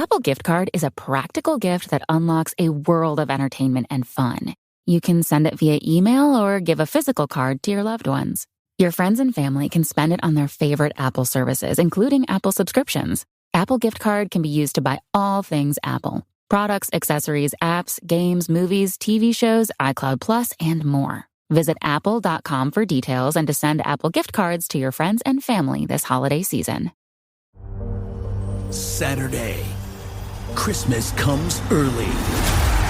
Apple Gift Card is a practical gift that unlocks a world of entertainment and fun. You can send it via email or give a physical card to your loved ones. Your friends and family can spend it on their favorite Apple services, including Apple subscriptions. Apple Gift Card can be used to buy all things Apple. Products, accessories, apps, games, movies, TV shows, iCloud Plus, and more. Visit apple.com for details and to send Apple Gift Cards to your friends and family this holiday season. Saturday, Christmas comes early.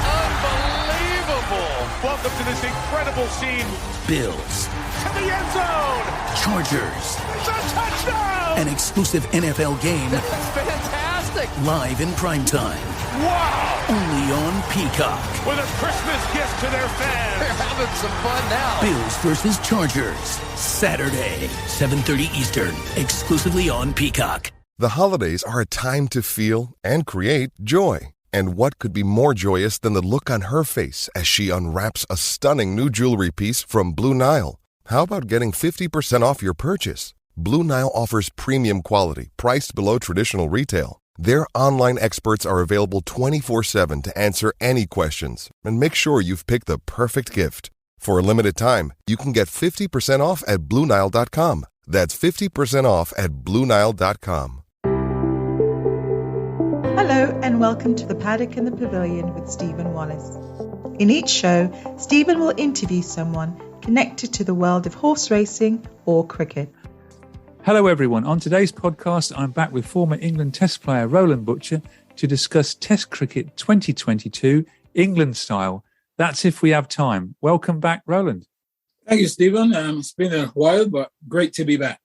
Unbelievable! Welcome to this incredible scene. Bills. To the end zone! Chargers. It's a touchdown! An exclusive NFL game. This is fantastic! Live in primetime. Wow! Only on Peacock. With a Christmas gift to their fans. They're having some fun now. Bills versus Chargers. Saturday, 7:30 Eastern. Exclusively on Peacock. The holidays are a time to feel and create joy. And what could be more joyous than the look on her face as she unwraps a stunning new jewelry piece from Blue Nile? How about getting 50% off your purchase? Blue Nile offers premium quality, priced below traditional retail. Their online experts are available 24/7 to answer any questions and make sure you've picked the perfect gift. For a limited time, you can get 50% off at BlueNile.com. That's 50% off at BlueNile.com. Hello and welcome to the Paddock and the Pavilion with Stephen Wallace. In each show, Stephen will interview someone connected to the world of horse racing or cricket. Hello everyone. On today's podcast, I'm back with former England Test player Roland Butcher to discuss Test Cricket 2022 England style. That's if we have time. Welcome back, Roland. Thank you, Stephen. It's been a while, but great to be back.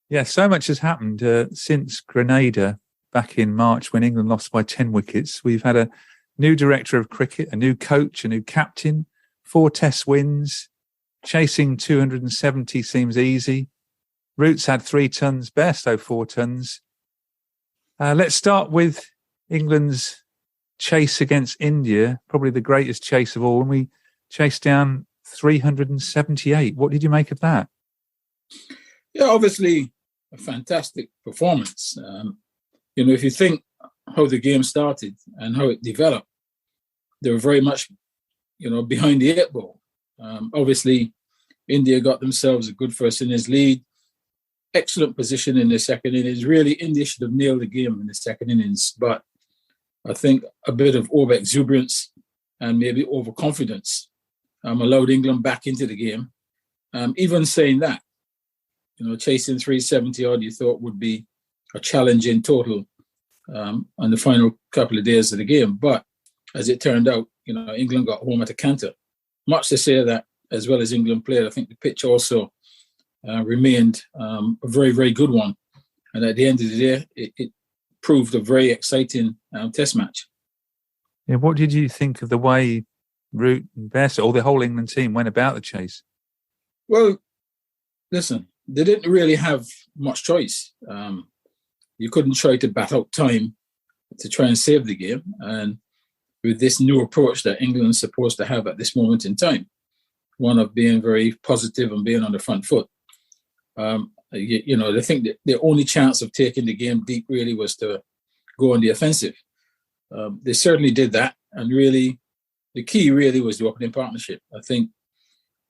Yeah, so much has happened since Grenada back in March when England lost by 10 wickets. We've had a new director of cricket, a new coach, a new captain, 4 Test wins. Chasing 270 seems easy. Root's had 3 tons, Bairstow 4 tons. Let's start with England's chase against India, probably the greatest chase of all, and we chased down 378. What did you make of that? Yeah, obviously a fantastic performance. If you think how the game started and how it developed, they were very much, behind the 8 ball. Obviously, India got themselves a good first innings lead. Excellent position in the second innings. Really, India should have nailed the game in the second innings, but I think a bit of over-exuberance and maybe overconfidence allowed England back into the game. Even saying that, chasing 370 odd, you thought would be a challenge in total on the final couple of days of the game. But as it turned out, England got home at a canter. Much to say that, as well as England played, I think the pitch also remained a very, very good one. And at the end of the day, it proved a very exciting test match. Yeah, what did you think of the way Root and Bairstow, or the whole England team, went about the chase? Well, listen, they didn't really have much choice. You couldn't try to bat out time to try and save the game. And with this new approach that England's supposed to have at this moment in time, one of being very positive and being on the front foot, they think that the only chance of taking the game deep really was to go on the offensive. They certainly did that. And really, the key really was the opening partnership. I think,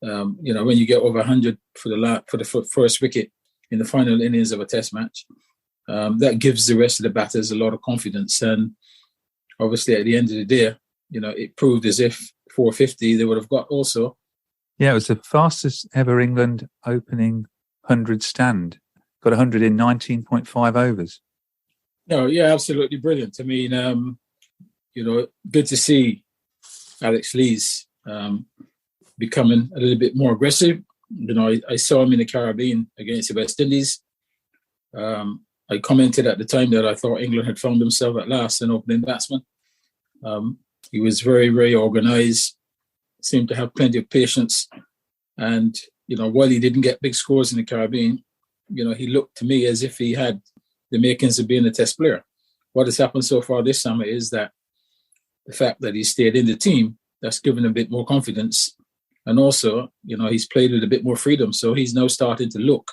when you get over 100 for the first wicket in the final innings of a test match, that gives the rest of the batters a lot of confidence. And obviously, at the end of the day, it proved as if 450 they would have got also. Yeah, it was the fastest ever England opening 100 stand. Got 100 in 19.5 overs. No, yeah, absolutely brilliant. I mean, good to see Alex Lees becoming a little bit more aggressive. I saw him in the Caribbean against the West Indies. I commented at the time that I thought England had found themselves at last an opening batsman. He was very, very organised, seemed to have plenty of patience. And, while he didn't get big scores in the Caribbean, he looked to me as if he had the makings of being a test player. What has happened so far this summer is that the fact that he stayed in the team, that's given him a bit more confidence. And also, he's played with a bit more freedom. So he's now starting to look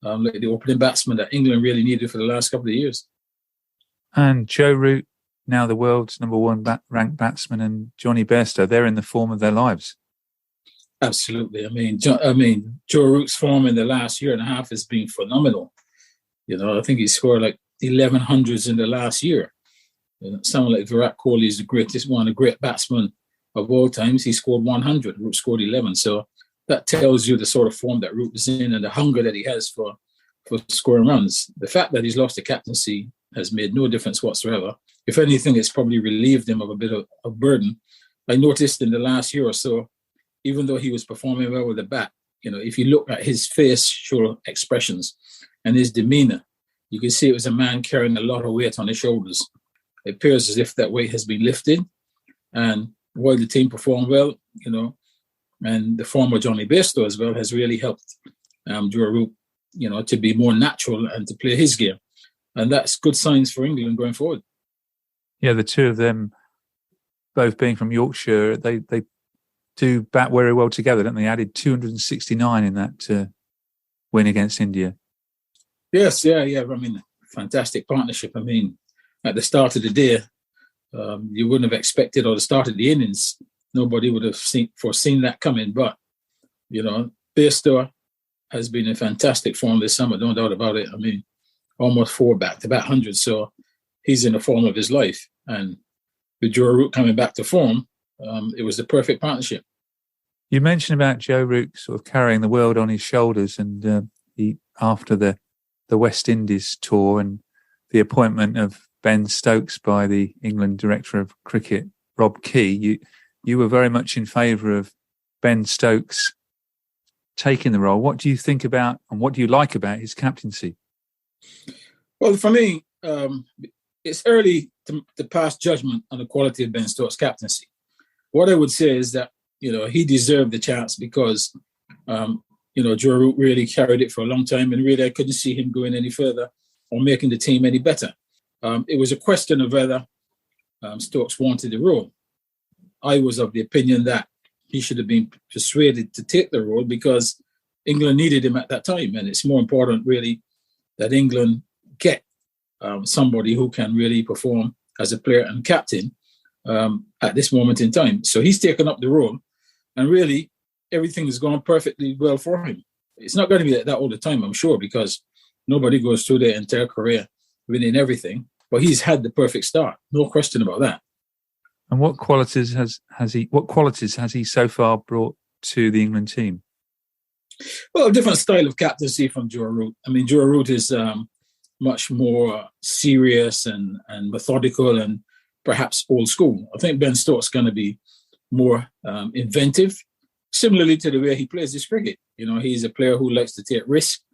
like the opening batsman that England really needed for the last couple of years. And Joe Root now the world's number one ranked batsman, and Johnny Bairstow, they're in the form of their lives. Absolutely. I mean, Joe Root's form in the last year and a half has been phenomenal. I think he scored like 1100s in the last year. Someone like Virat Kohli is one of the great batsmen of all times. He scored 100. Root scored 11. So that tells you the sort of form that Root is in and the hunger that he has for scoring runs. The fact that he's lost the captaincy has made no difference whatsoever. If anything, it's probably relieved him of a bit of a burden. I noticed in the last year or so, even though he was performing well with the bat, if you look at his facial expressions and his demeanor, you can see it was a man carrying a lot of weight on his shoulders. It appears as if that weight has been lifted. And while the team performed well, and the form of Johnny Bairstow as well has really helped Joe Root, to be more natural and to play his game. And that's good signs for England going forward. Yeah, the two of them, both being from Yorkshire, they do bat very well together, don't they? Added 269 in that win against India. Yes, yeah. I mean, fantastic partnership. I mean, at the start of the day, you wouldn't have expected, or the start of the innings, nobody would have foreseen that coming. But, Bairstow has been in fantastic form this summer, no doubt about it. I mean, almost 4 back-to-back hundreds. So he's in the form of his life. And with Joe Root coming back to form, it was the perfect partnership. You mentioned about Joe Root sort of carrying the world on his shoulders, and he, after the West Indies tour and the appointment of Ben Stokes by the England Director of Cricket, Rob Key, you were very much in favour of Ben Stokes taking the role. What do you think about, and what do you like about his captaincy? Well, for me, it's early to pass judgment on the quality of Ben Stokes' captaincy. What I would say is that, he deserved the chance because, Joe Root really carried it for a long time, and really I couldn't see him going any further or making the team any better. It was a question of whether Stokes wanted the role. I was of the opinion that he should have been persuaded to take the role because England needed him at that time. And it's more important, really, that England get somebody who can really perform as a player and captain at this moment in time. So he's taken up the role, and really everything has gone perfectly well for him. It's not going to be like that all the time, I'm sure, because nobody goes through their entire career winning everything. But he's had the perfect start, no question about that. And what qualities has he so far brought to the England team? Well, a different style of captaincy from Joe Root. I mean, Joe Root is much more serious and methodical and perhaps old school. I think Ben Stokes is going to be more inventive, similarly to the way he plays his cricket. He's a player who likes to take risks.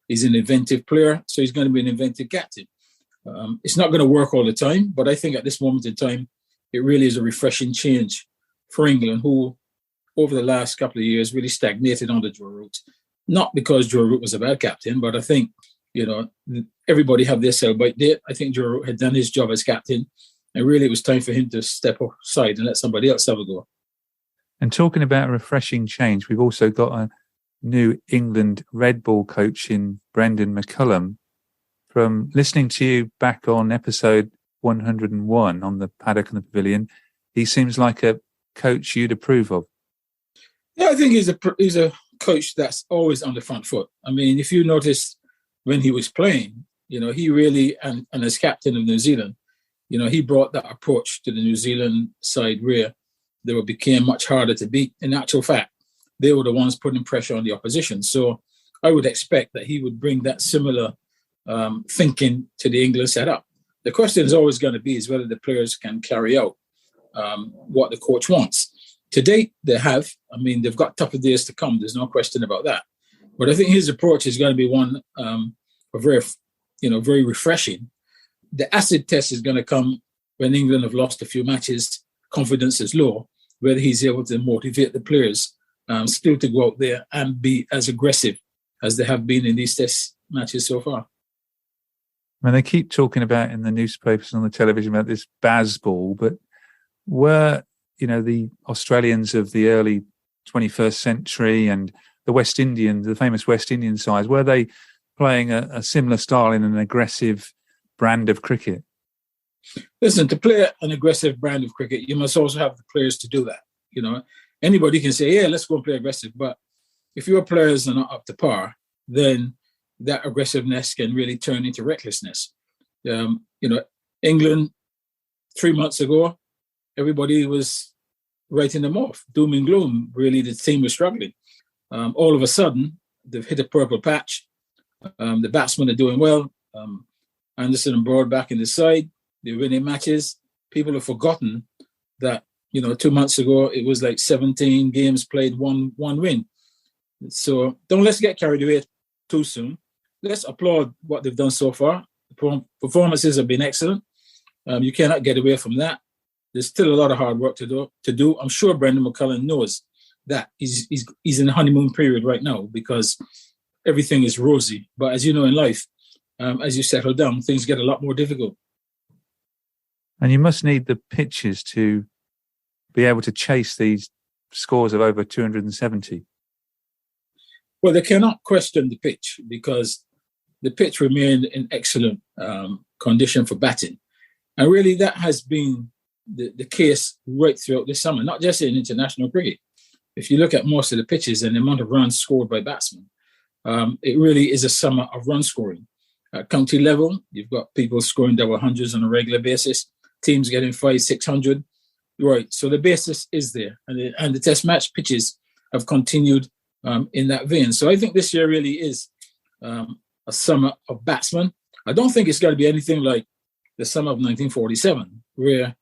He's an inventive player, so he's going to be an inventive captain. It's not going to work all the time, but I think at this moment in time, it really is a refreshing change for England, who over the last couple of years really stagnated under Joe Root. Not because Joe Root was a bad captain, but I think, everybody have their sell-by date. I think Joe Root had done his job as captain, and really it was time for him to step aside and let somebody else have a go. And talking about a refreshing change, we've also got a new England red ball coach in Brendan McCullum. From listening to you back on episode 101 on the Paddock and the Pavilion, he seems like a coach you'd approve of. Yeah, I think he's a coach that's always on the front foot. I mean, if you notice when he was playing, he really, and as captain of New Zealand, he brought that approach to the New Zealand side where they became much harder to beat. In actual fact, they were the ones putting pressure on the opposition. So I would expect that he would bring that similar thinking to the England setup. The question is always going to be is whether the players can carry out what the coach wants. To date, they have. I mean, they've got tougher days to come. There's no question about that. But I think his approach is going to be one very refreshing. The acid test is going to come when England have lost a few matches. Confidence is low. Whether he's able to motivate the players still to go out there and be as aggressive as they have been in these test matches so far. I mean, they keep talking about in the newspapers and on the television about this Bazball, but were, the Australians of the early 21st century and the famous West Indian sides, were they playing a similar style in an aggressive brand of cricket? Listen, to play an aggressive brand of cricket, you must also have the players to do that. You know, anybody can say, yeah, let's go and play aggressive. But if your players are not up to par, then that aggressiveness can really turn into recklessness. You know, England 3 months ago, everybody was writing them off, doom and gloom. Really, the team was struggling. All of a sudden, they've hit a purple patch. The batsmen are doing well. Anderson and Broad back in the side. They're winning matches. People have forgotten that, you know, 2 months ago, it was like 17 games played, one win. So let's get carried away too soon. Let's applaud what they've done so far. The performances have been excellent. You cannot get away from that. There's still a lot of hard work to do. I'm sure Brendan McCullum knows that he's in the honeymoon period right now because everything is rosy. But as you know in life, as you settle down, things get a lot more difficult. And you must need the pitches to be able to chase these scores of over 270. Well, they cannot question the pitch because the pitch remained in excellent condition for batting. And really that has been the case right throughout this summer, not just in international cricket. If you look at most of the pitches and the amount of runs scored by batsmen, it really is a summer of run scoring. At county level, you've got people scoring double hundreds on a regular basis, teams getting 500-600. Right, so the basis is there. And the test match pitches have continued in that vein. So I think this year really is a summer of batsmen. I don't think it's going to be anything like the summer of 1947, where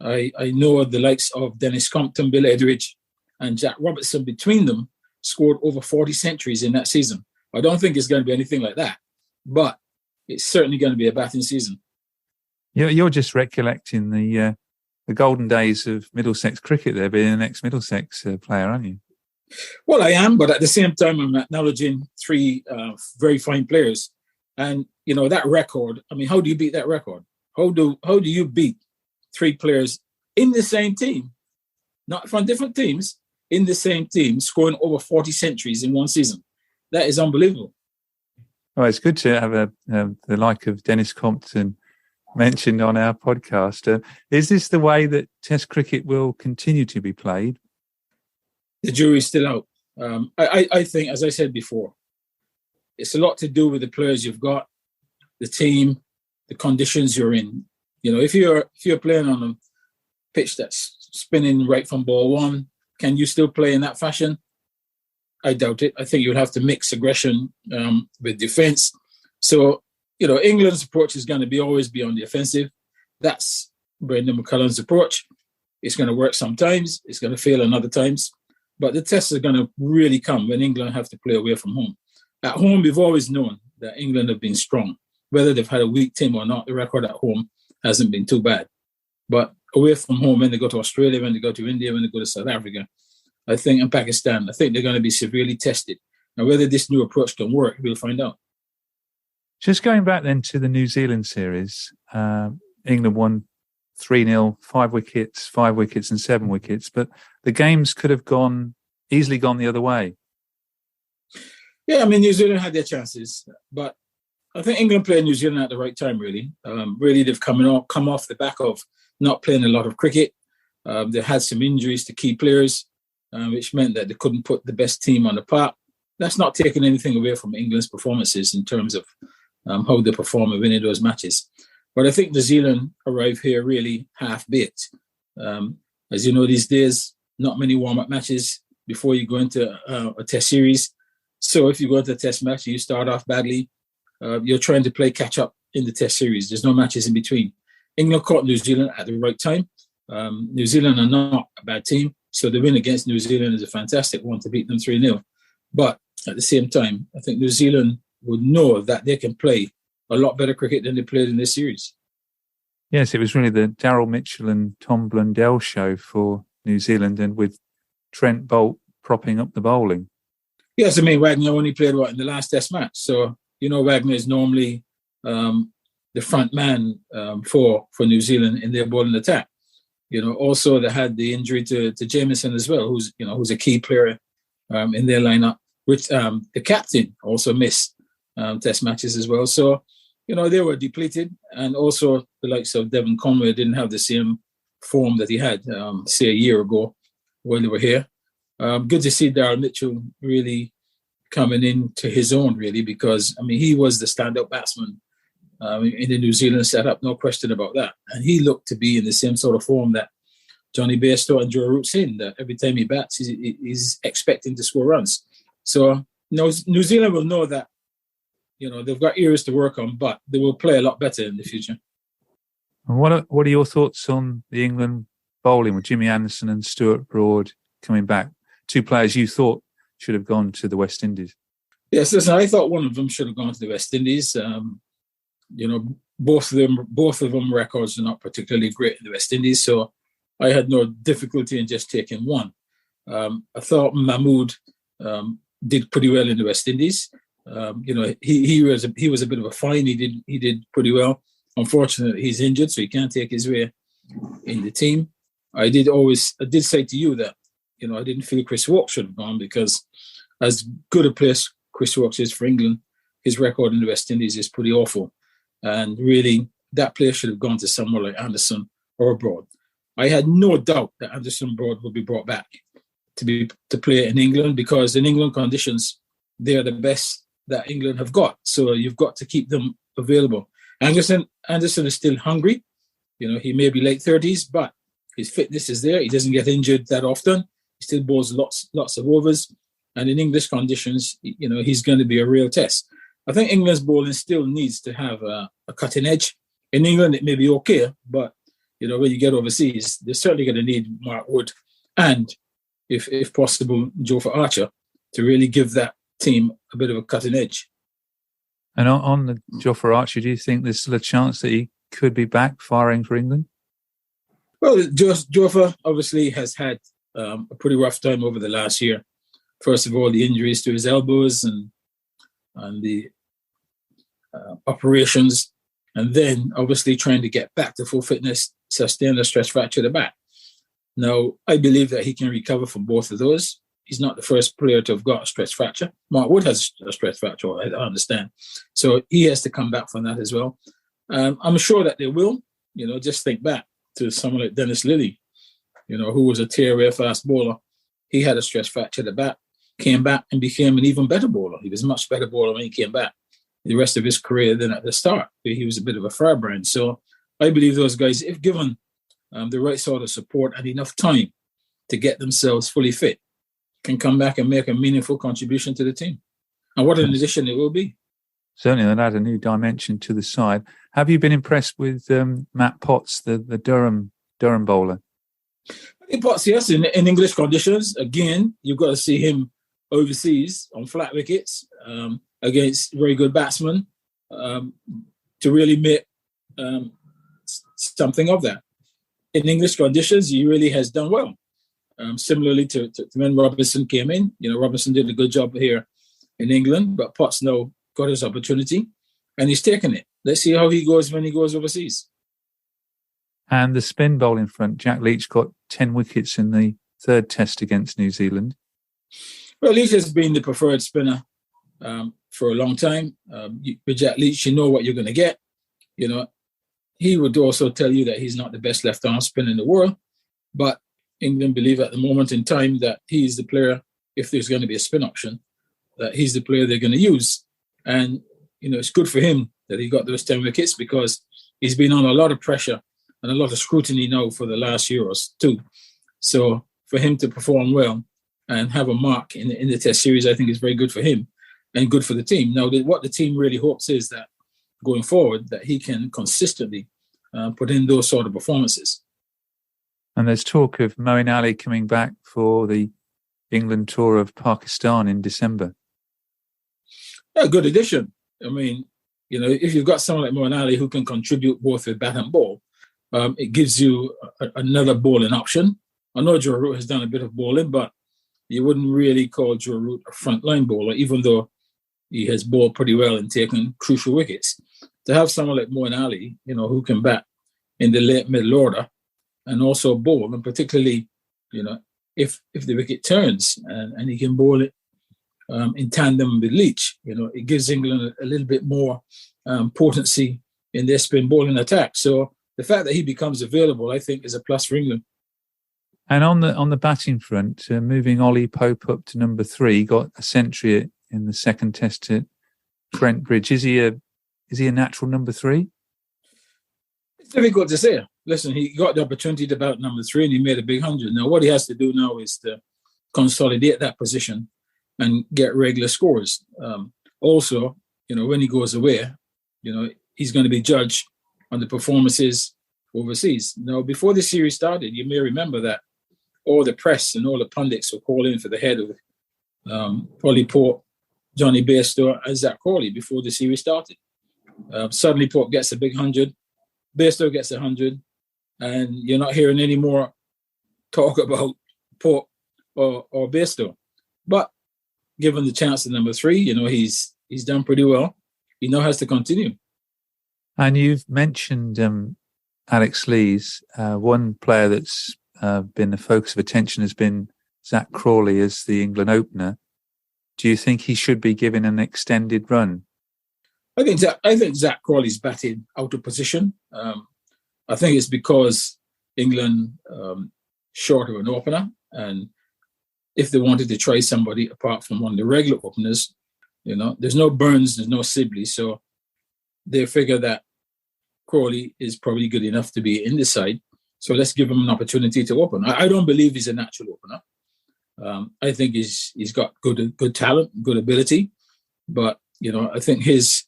I know the likes of Dennis Compton, Bill Edridge, and Jack Robertson between them scored over 40 centuries in that season. I don't think it's going to be anything like that, but it's certainly going to be a batting season. You're just recollecting the golden days of Middlesex cricket there, being an ex-Middlesex player, aren't you? Well, I am, but at the same time, I'm acknowledging three very fine players. And, you know, that record, I mean, how do you beat that record? How do you beat three players in the same team, not from different teams, in the same team, scoring over 40 centuries in one season? That is unbelievable. Well, it's good to have the like of Dennis Compton mentioned on our podcast. Is this the way that Test cricket will continue to be played? The jury's still out. I think, as I said before, it's a lot to do with the players you've got, the team, the conditions you're in. You know, if you're playing on a pitch that's spinning right from ball one, can you still play in that fashion? I doubt it. I think you would have to mix aggression with defence. So, you know, England's approach is going to always be on the offensive. That's Brendan McCullum's approach. It's going to work sometimes. It's going to fail in other times. But the tests are going to really come when England have to play away from home. At home, we've always known that England have been strong. Whether they've had a weak team or not, the record at home hasn't been too bad. But away from home, when they go to Australia, when they go to India, when they go to South Africa, I think, and Pakistan, I think they're going to be severely tested. Now, whether this new approach can work, we'll find out. Just going back then to the New Zealand series, England won 3-0, 5 wickets and 7 wickets, but the games could have easily gone the other way. Yeah, I mean, New Zealand had their chances, but I think England played New Zealand at the right time, really. Really, they've come off the back of not playing a lot of cricket. They had some injuries to key players, which meant that they couldn't put the best team on the park. That's not taking anything away from England's performances in terms of how they perform in winning those matches. But I think New Zealand arrived here really half-baked. As you know, these days, not many warm-up matches before you go into a test series. So if you go into a test match, you start off badly, you're trying to play catch-up in the test series. There's no matches in between. England caught New Zealand at the right time. New Zealand are not a bad team, so the win against New Zealand is a fantastic one to beat them 3-0. But at the same time, I think New Zealand would know that they can play a lot better cricket than they played in this series. Yes, it was really the Daryl Mitchell and Tom Blundell show for New Zealand, and with Trent Boult propping up the bowling. Yes, I mean, Wagner only played in the last test match. So, you know, Wagner is normally the front man for New Zealand in their bowling attack. You know, also they had the injury to Jamieson as well, who's a key player in their lineup, which the captain also missed test matches as well. So they were depleted. And also the likes of Devon Conway didn't have the same form that he had, say, a year ago when they were here. Good to see Darryl Mitchell really coming into his own, really, because, he was the stand-up batsman in the New Zealand setup, no question about that. And he looked to be in the same sort of form that Johnny Bairstow and Joe Root's in, that every time he bats, he's expecting to score runs. So New Zealand will know that, they've got areas to work on, but they will play a lot better in the future. And what are your thoughts on the England bowling with Jimmy Anderson and Stuart Broad coming back? Two players you thought should have gone to the West Indies. Yes, listen, I thought one of them should have gone to the West Indies. Both of them records are not particularly great in the West Indies, so I had no difficulty in just taking one. I thought Mahmood did pretty well in the West Indies. He was a bit of a find. He did pretty well. Unfortunately, he's injured, so he can't take his way in the team. I did say to you that I didn't feel Chris Woakes should have gone, because as good a place Chris Woakes is for England, his record in the West Indies is pretty awful. And really, that player should have gone to somewhere like Anderson or Broad. I had no doubt that Anderson Broad would be brought back to play in England, because in England conditions, they're the best that England have got. So you've got to keep them available. Anderson is still hungry. He may be late 30s, but his fitness is there. He doesn't get injured that often. He still bowls lots of overs. And in English conditions, he's going to be a real test. I think England's bowling still needs to have a cutting edge. In England, it may be okay, but when you get overseas, they're certainly going to need Mark Wood and, if possible, Jofra Archer to really give that team a bit of a cutting edge. And on the Jofra Archer, do you think there's still a chance that he could be back firing for England? Well, Jofra obviously has had a pretty rough time over the last year. First of all, the injuries to his elbows and the operations, and then obviously trying to get back to full fitness, sustain a stress fracture at the back. Now, I believe that he can recover from both of those. He's not the first player to have got a stress fracture. Mark Wood has a stress fracture, I understand. So he has to come back from that as well. I'm sure that they will. Just think back to someone like Dennis Lilly, who was a tearaway fast bowler. He had a stress fracture at the back, came back and became an even better bowler. He was a much better bowler when he came back the rest of his career than at the start. He was a bit of a firebrand. So I believe those guys, if given the right sort of support and enough time to get themselves fully fit, can come back and make a meaningful contribution to the team. And what an addition it will be. Certainly, they'll add a new dimension to the side. Have you been impressed with Matt Potts, the Durham bowler? I think Potts, yes, in English conditions. Again, you've got to see him overseas on flat wickets against very good batsmen to really make something of that. In English conditions, he really has done well. Similarly to when Robinson came in, Robinson did a good job here in England, but Potts now got his opportunity and he's taken it. Let's see how he goes when he goes overseas. And the spin bowling front, Jack Leach got 10 wickets in the third test against New Zealand. Well, Leach has been the preferred spinner for a long time. With Jack Leach, you know what you're going to get. He would also tell you that he's not the best left-arm spinner in the world, but England believe at the moment in time that he's the player, if there's going to be a spin option, that he's the player they're going to use. And, it's good for him that he got those 10 wickets, because he's been on a lot of pressure and a lot of scrutiny now for the last year or two. So for him to perform well and have a mark in the Test series, I think is very good for him and good for the team. Now, what the team really hopes is that going forward, that he can consistently put in those sort of performances. And there's talk of Moeen Ali coming back for the England tour of Pakistan in December. Yeah, good addition. If you've got someone like Moeen Ali who can contribute both with bat and ball, it gives you another bowling option. I know Joe Root has done a bit of bowling, but you wouldn't really call Joe Root a frontline bowler, even though he has bowled pretty well and taken crucial wickets. To have someone like Moeen Ali, who can bat in the late middle order and also bowl, and particularly, if the wicket turns and he can bowl it in tandem with Leach, it gives England a little bit more potency in their spin bowling attack. So the fact that he becomes available, I think, is a plus for England. And on the batting front, moving Ollie Pope up to number 3, got a century in the second test at Trent Bridge. Is he a natural number 3? It's difficult to say. Listen, he got the opportunity to bat number 3 and he made a big 100. Now, what he has to do now is to consolidate that position and get regular scores. Also, when he goes away, he's going to be judged on the performances overseas. Now, before the series started, you may remember that all the press and all the pundits were calling for the head of Ollie Pope, Johnny Bairstow, and Zach Crawley before the series started. Suddenly, Pope gets a big 100, Bairstow gets 100, and you're not hearing any more talk about Pope or Bairstow. But given the chance at number 3, he's done pretty well. He now has to continue. And you've mentioned Alex Lees. One player that's been the focus of attention has been Zach Crawley as the England opener. Do you think he should be given an extended run? I think Zach Crawley's batted out of position. I think it's because England short of an opener, and if they wanted to try somebody apart from one of the regular openers, there's no Burns, there's no Sibley, so they figure that Crawley is probably good enough to be in the side. So let's give him an opportunity to open. I don't believe he's a natural opener. I think he's got good talent, good ability, but I think his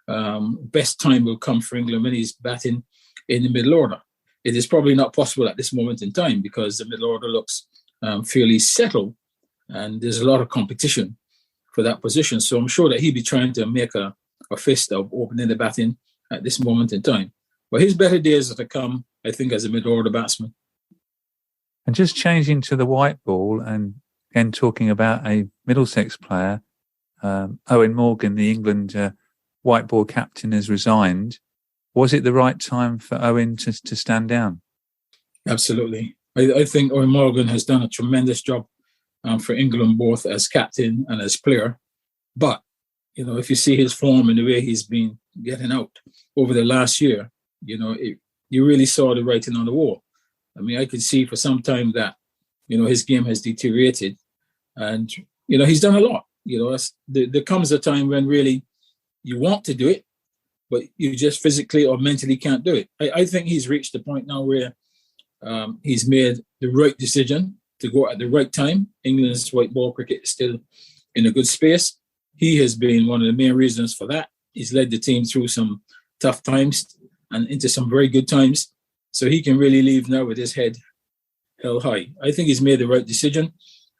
best time will come for England when he's batting in the middle order. It is probably not possible at this moment in time because the middle order looks fairly settled, and there's a lot of competition for that position. So I'm sure that he'll be trying to make a fist of opening the batting at this moment in time. But his better days are to come, I think, as a middle order batsman. And just changing to the white ball, and again talking about a Middlesex player, Owen Morgan, the England white ball captain, has resigned. Was it the right time for Owen to stand down? Absolutely. I think Owen Morgan has done a tremendous job for England, both as captain and as player. But, if you see his form and the way he's been getting out over the last year, you really saw the writing on the wall. I mean, I could see for some time that, his game has deteriorated. And, he's done a lot. There comes a time when really you want to do it, but you just physically or mentally can't do it. I think he's reached the point now where he's made the right decision to go at the right time. England's white ball cricket is still in a good space. He has been one of the main reasons for that. He's led the team through some tough times and into some very good times. So he can really leave now with his head held high. I think he's made the right decision,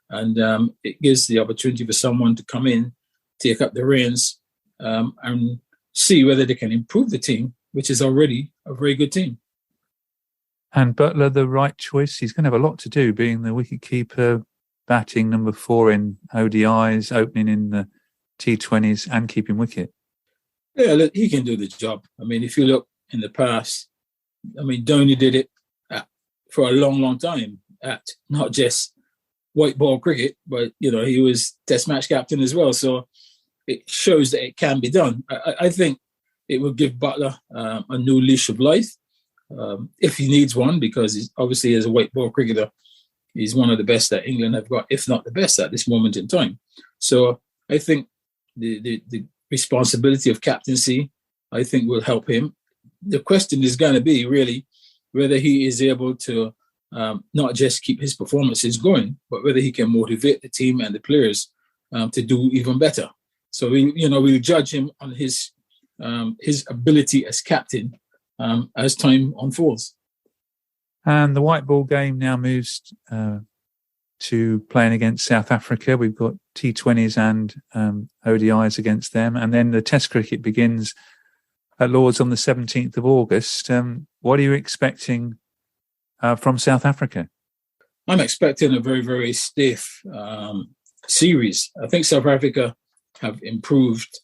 and it gives the opportunity for someone to come in, take up the reins, and see whether they can improve the team, which is already a very good team. And Butler, the right choice? He's going to have a lot to do, being the wicketkeeper, batting number 4 in ODIs, opening in the T20s and keeping wicket. Yeah, look, he can do the job. I mean, if you look in the past, Dhoni did it for a long, long time at not just white ball cricket, but, he was test match captain as well. So it shows that it can be done. I think it will give Butler a new leash of life if he needs one, because he's obviously, as a white ball cricketer, he's one of the best that England have got, if not the best at this moment in time. So I think the responsibility of captaincy, I think, will help him. The question is going to be really whether he is able to not just keep his performances going, but whether he can motivate the team and the players to do even better. So we'll judge him on his ability as captain as time unfolds. And the white ball game now moves to playing against South Africa. We've got T20s and ODIs against them. And then the Test cricket begins at Lord's on the 17th of August. What are you expecting from South Africa? I'm expecting a very, very stiff series. I think South Africa have improved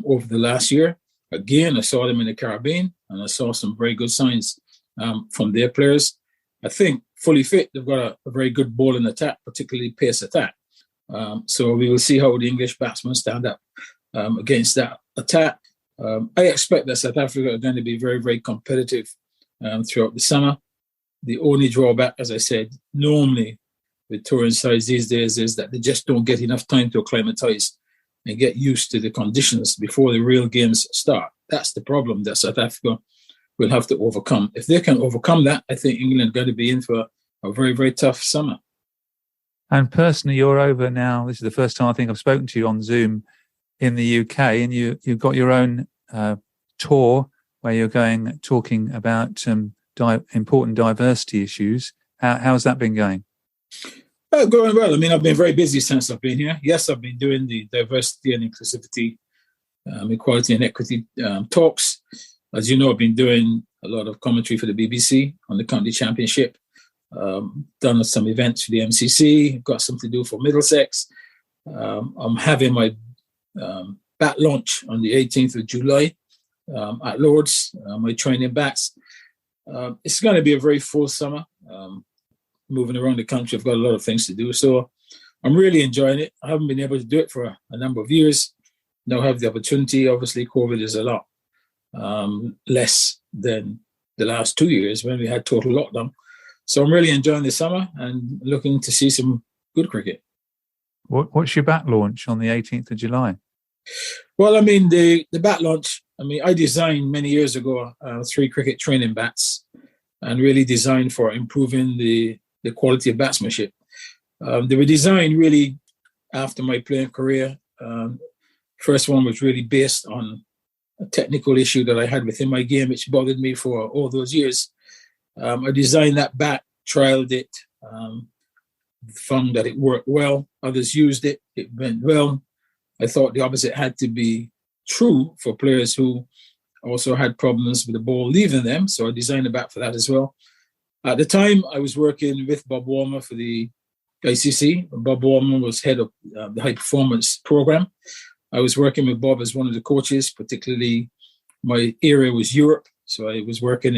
over the last year. Again, I saw them in the Caribbean, and I saw some very good signs from their players. I think fully fit, they've got a very good bowling attack, particularly pace attack. So we will see how the English batsmen stand up against that attack. I expect that South Africa are going to be very, very competitive throughout the summer. The only drawback, as I said, normally with touring sides these days is that they just don't get enough time to acclimatise and get used to the conditions before the real games start. That's the problem that South Africa will have to overcome. If they can overcome that, I think England are going to be in for a very, very tough summer. And personally, you're over now. This is the first time I think I've spoken to you on Zoom in the UK, and you've got your own tour where you're going talking about important diversity issues. How's that been going? Going well. I mean, I've been very busy since I've been here. Yes, I've been doing the diversity and inclusivity, equality and equity talks. As you know, I've been doing a lot of commentary for the BBC on the county championship. Done some events for the MCC. Got something to do for Middlesex. I'm having my bat launch on the 18th of July at Lord's, my training bats. It's going to be a very full summer. Moving around the country, I've got a lot of things to do. So I'm really enjoying it. I haven't been able to do it for a number of years. Now I have the opportunity. Obviously, COVID is a lot less than the last 2 years when we had total lockdown. So I'm really enjoying the summer and looking to see some good cricket. What's your bat launch on the 18th of July? Well, I mean, the bat launch, I designed many years ago 3 cricket training bats and really designed for improving the quality of batsmanship. They were designed really after my playing career. First one was really based on a technical issue that I had within my game, which bothered me for all those years. I designed that bat, trialed it, found that it worked well. Others used it. It went well. I thought the opposite had to be true for players who also had problems with the ball leaving them. So I designed a bat for that as well. At the time, I was working with Bob Warmer for the ICC. Bob Warmer was head of the high performance program. I was working with Bob as one of the coaches, particularly my area was Europe. So I was working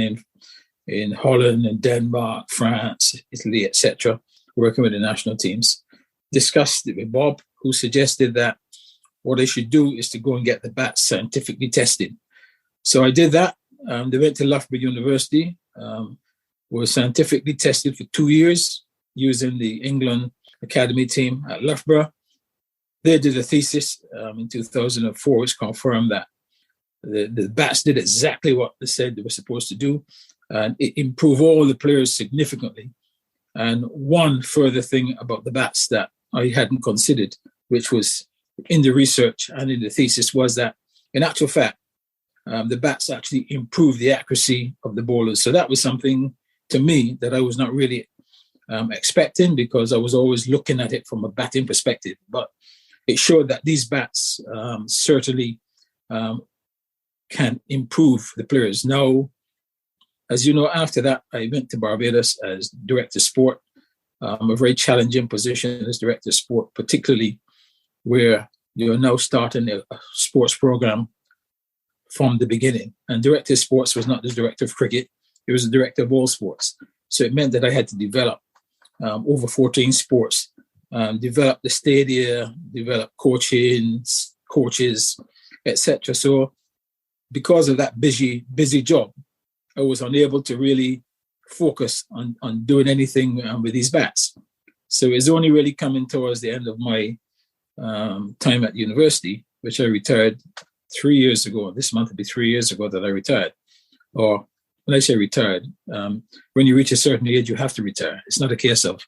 in Holland and Denmark, France, Italy, etc., working with the national teams. Discussed it with Bob, who suggested that what I should do is to go and get the bats scientifically tested. So I did that. They went to Loughborough University, were scientifically tested for 2 years using the England Academy team at Loughborough. They did a thesis in 2004, which confirmed that the bats did exactly what they said they were supposed to do, and it improved all the players significantly. And one further thing about the bats that I hadn't considered, which was in the research and in the thesis, was that in actual fact, the bats actually improved the accuracy of the bowlers. So that was something to me that I was not really expecting, because I was always looking at it from a batting perspective. But it showed that these bats certainly can improve the players. Now, as you know, after that, I went to Barbados as director of sport, a very challenging position as director of sport, particularly where you're now starting a sports program from the beginning. And director of sports was not the director of cricket, it was the director of all sports. So it meant that I had to develop over 14 sports, develop the stadia, develop coaches, etc. So because of that busy job, I was unable to really focus on doing anything with these bats. So it's only really coming towards the end of my time at university, which I retired 3 years ago. This month will be 3 years ago that I retired. Or when I say retired, when you reach a certain age, you have to retire. It's not a case of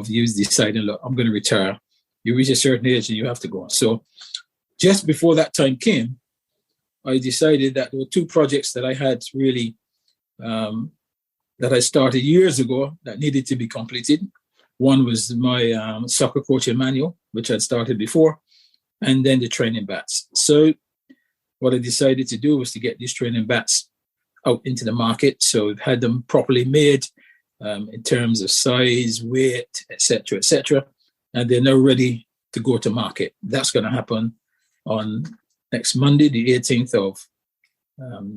you deciding, look, I'm going to retire. You reach a certain age and you have to go on. So just before that time came, I decided that there were 2 projects that I had really, that I started years ago that needed to be completed. One was my soccer coaching manual, which I'd started before, and then the training bats. So what I decided to do was to get these training bats out into the market. So we've had them properly made in terms of size, weight, etc., and they're now ready to go to market. That's going to happen on next Monday, the 18th of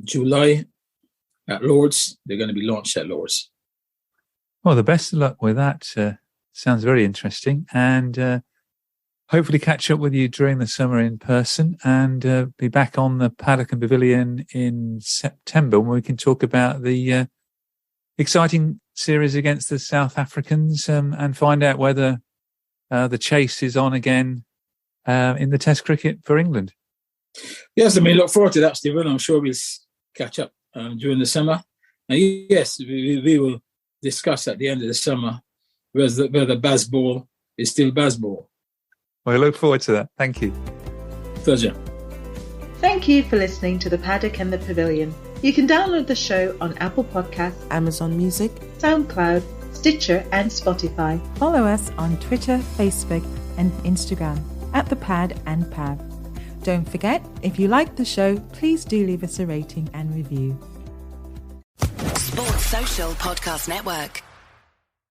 July at Lord's. They're going to be launched at Lord's. Well, the best of luck with that. Sounds very interesting. And hopefully catch up with you during the summer in person, and be back on the Paddock and Pavilion in September when we can talk about the exciting series against the South Africans, and find out whether the chase is on again in the Test cricket for England. Yes, I mean, look forward to that, Stephen. I'm sure we'll catch up during the summer. And yes, we will discuss at the end of the summer whether Bazball is still Bazball. Well, I look forward to that. Thank you. Pleasure. Thank you for listening to The Paddock and the Pavilion. You can download the show on Apple Podcasts, Amazon Music, SoundCloud, Stitcher and Spotify. Follow us on Twitter, Facebook and Instagram at The Pad and Pav. Don't forget, if you like the show, please do leave us a rating and review. Sports Social Podcast Network.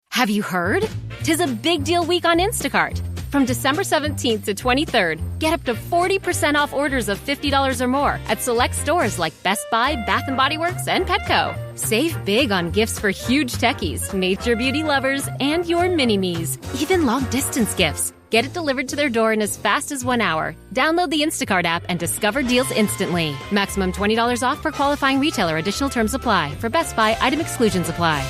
Have you heard? 'Tis a big deal week on Instacart. From December 17th to 23rd, get up to 40% off orders of $50 or more at select stores like Best Buy, Bath & Body Works, and Petco. Save big on gifts for huge techies, nature beauty lovers, and your mini-me's. Even long-distance gifts. Get it delivered to their door in as fast as 1 hour. Download the Instacart app and discover deals instantly. Maximum $20 off per qualifying retailer. Additional terms apply. For Best Buy, item exclusions apply.